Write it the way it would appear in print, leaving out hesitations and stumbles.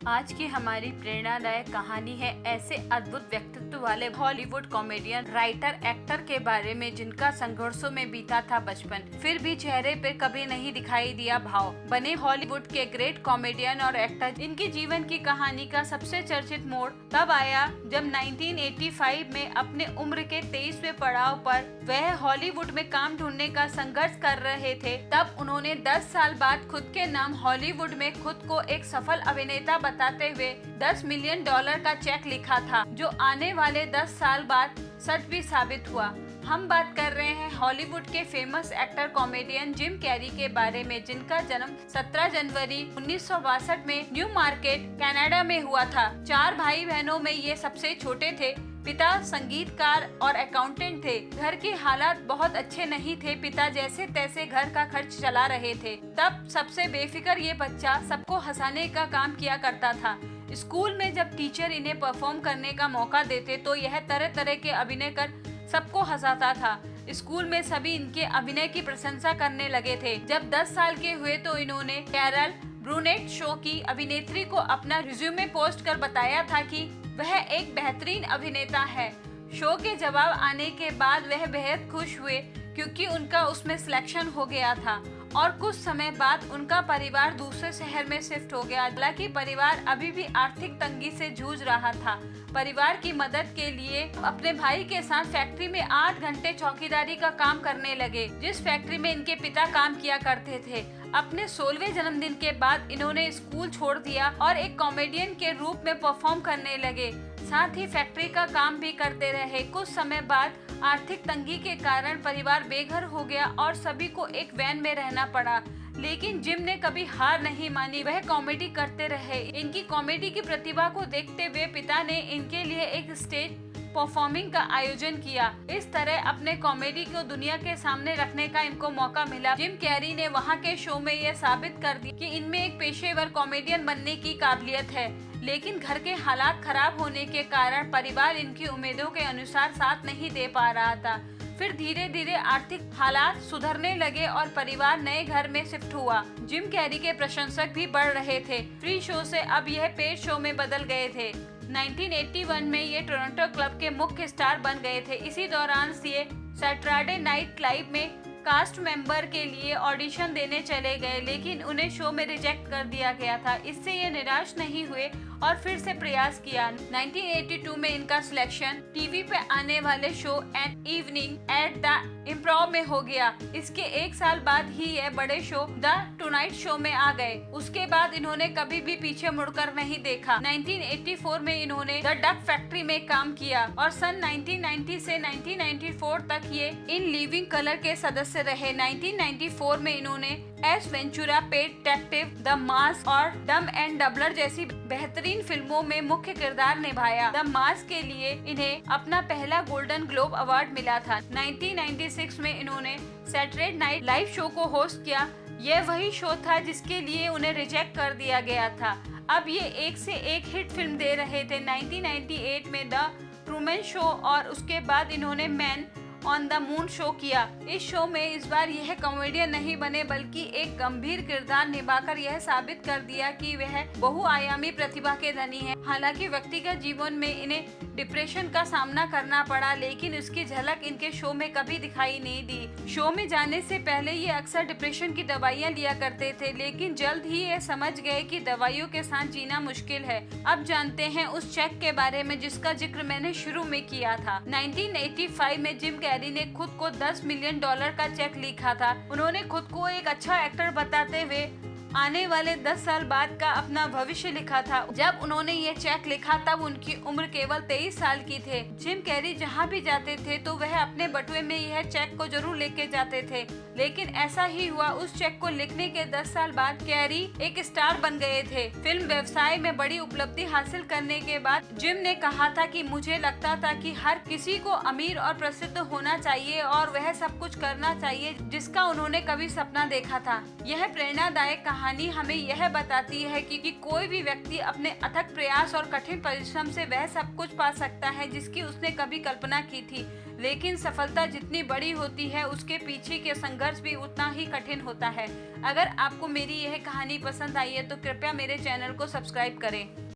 आज की हमारी प्रेरणादायक कहानी है ऐसे अद्भुत व्यक्तित्व वाले हॉलीवुड कॉमेडियन, राइटर, एक्टर के बारे में जिनका संघर्षों में बीता था बचपन, फिर भी चेहरे पर कभी नहीं दिखाई दिया भाव। बने हॉलीवुड के ग्रेट कॉमेडियन और एक्टर। इनकी जीवन की कहानी का सबसे चर्चित मोड़ तब आया जब 1985 में अपने उम्र के 23वें पड़ाव पर वह हॉलीवुड में काम ढूंढने का संघर्ष कर रहे थे। तब उन्होंने 10 साल बाद खुद के नाम हॉलीवुड में खुद को एक सफल अभिनेता बताते हुए $10 मिलियन का चेक लिखा था, जो आने वाले 10 साल बाद सच भी साबित हुआ। हम बात कर रहे हैं हॉलीवुड के famous actor comedian Jim Carrey के बारे में, जिनका जन्म 17 जनवरी 1962 में न्यू मार्केट, कनाडा में हुआ था। 4 भाई बहनों में ये सबसे छोटे थे। पिता संगीतकार और अकाउंटेंट थे। घर के हालात बहुत अच्छे नहीं थे। पिता जैसे तैसे घर का खर्च चला रहे थे। तब सबसे बेफिक्र ये बच्चा सबको हंसाने का काम किया करता था। स्कूल में जब टीचर इन्हें परफॉर्म करने का मौका देते तो यह तरह तरह के अभिनय कर सबको हंसाता था। स्कूल में सभी इनके अभिनय की प्रशंसा करने लगे थे। जब 10 साल के हुए तो इन्होंने कैरल ब्रूनेट शो की अभिनेत्री को अपना रिज्यूमे पोस्ट कर बताया था कि वह एक बेहतरीन अभिनेता है। शो के जवाब आने के बाद वह बेहद खुश हुए क्योंकि उनका उसमें सिलेक्शन हो गया था और कुछ समय बाद उनका परिवार दूसरे शहर में शिफ्ट हो गया। हालांकि परिवार अभी भी आर्थिक तंगी से जूझ रहा था। परिवार की मदद के लिए अपने भाई के साथ फैक्ट्री में 8 घंटे चौकीदारी का काम करने लगे, जिस फैक्ट्री में इनके पिता काम किया करते थे। अपने 16वें जन्मदिन के बाद इन्होंने स्कूल छोड़ दिया और एक कॉमेडियन के रूप में परफॉर्म करने लगे। साथ ही फैक्ट्री का काम भी करते रहे। कुछ समय बाद आर्थिक तंगी के कारण परिवार बेघर हो गया और सभी को एक वैन में रहना पड़ा। लेकिन जिम ने कभी हार नहीं मानी। वह कॉमेडी करते रहे। इनकी कॉमेडी की प्रतिभा को देखते हुए पिता ने इनके लिए एक स्टेज परफॉर्मिंग का आयोजन किया। इस तरह अपने कॉमेडी को दुनिया के सामने रखने का इनको मौका मिला। जिम कैरी ने वहां के शो में यह साबित कर दिया कि इनमें एक पेशेवर कॉमेडियन बनने की काबिलियत है। लेकिन घर के हालात खराब होने के कारण परिवार इनकी उम्मीदों के अनुसार साथ नहीं दे पा रहा था। फिर धीरे धीरे आर्थिक हालात सुधरने लगे और परिवार नए घर में शिफ्ट हुआ। जिम कैरी के प्रशंसक भी बढ़ रहे थे। फ्री शो से अब यह पेड शो में बदल गए थे। 1981 में ये टोरंटो क्लब के मुख्य स्टार बन गए थे। इसी दौरान ये सैटरडे नाइट लाइव में कास्ट मेंबर के लिए ऑडिशन देने चले गए, लेकिन उन्हें शो में रिजेक्ट कर दिया गया था। इससे ये निराश नहीं हुए और फिर से प्रयास किया। 1982 में इनका सिलेक्शन टीवी पे आने वाले show an evening at the improv में हो गया। इसके 1 साल बाद ही यह बड़े शो द टुनाइट शो में आ गए। उसके बाद इन्होंने कभी भी पीछे मुड़कर नहीं देखा। 1984 में इन्होंने द डक फैक्ट्री में काम किया और सन 1990 से 1994 तक ये इन लिविंग कलर के सदस्य रहे। 1994 में इन्होंने S Ventura, pet detective, the mask और डम एंड डबलर जैसी बेहतरीन फिल्मों में मुख्य किरदार निभाया। द मास्क के लिए इन्हें अपना पहला गोल्डन ग्लोब अवार्ड मिला था। 1996 में इन्होंने सैटरडे नाइट लाइव शो को होस्ट किया। यह वही शो था जिसके लिए उन्हें रिजेक्ट कर दिया गया था। अब ये एक से एक हिट फिल्म दे रहे थे। 1998 में द ट्रूमैन शो और उसके बाद इन्होंने man on the moon show किया। इस शो में इस बार यह कॉमेडियन नहीं बने बल्कि एक गंभीर किरदार निभाकर यह साबित कर दिया कि वह बहुआयामी प्रतिभा के धनी है। हालांकि व्यक्तिगत जीवन में इन्हें डिप्रेशन का सामना करना पड़ा, लेकिन उसकी झलक इनके शो में कभी दिखाई नहीं दी। शो में जाने से पहले ये अक्सर डिप्रेशन की दवाइयां लिया करते थे, लेकिन जल्द ही ये समझ गए कि दवाइयों के साथ जीना मुश्किल है। अब जानते हैं उस चेक के बारे में जिसका जिक्र मैंने शुरू में किया था। 1985 में जिम कैरी ने खुद को $10 मिलियन का चेक लिखा था। उन्होंने खुद को एक अच्छा एक्टर बताते हुए आने वाले 10 साल बाद का अपना भविष्य लिखा था। जब उन्होंने ये चेक लिखा तब उनकी उम्र केवल 23 साल की थे। जिम कैरी जहाँ भी जाते थे तो वह अपने बटुए में यह चेक को जरूर लेके जाते थे, लेकिन ऐसा ही हुआ। उस चेक को लिखने के 10 साल बाद कैरी एक स्टार बन गए थे। फिल्म व्यवसाय में बड़ी उपलब्धि हासिल करने के बाद जिम ने कहा था कि मुझे लगता था कि हर किसी को अमीर और प्रसिद्ध होना चाहिए और वह सब कुछ करना चाहिए जिसका उन्होंने कभी सपना देखा था। यह प्रेरणादायक कहानी हमें यह बताती है कि कोई भी व्यक्ति अपने अथक प्रयास और कठिन परिश्रम से वह सब कुछ पा सकता है जिसकी उसने कभी कल्पना की थी, लेकिन सफलता जितनी बड़ी होती है उसके पीछे के संघर्ष भी उतना ही कठिन होता है। अगर आपको मेरी यह कहानी पसंद आई है तो कृपया मेरे चैनल को सब्सक्राइब करें।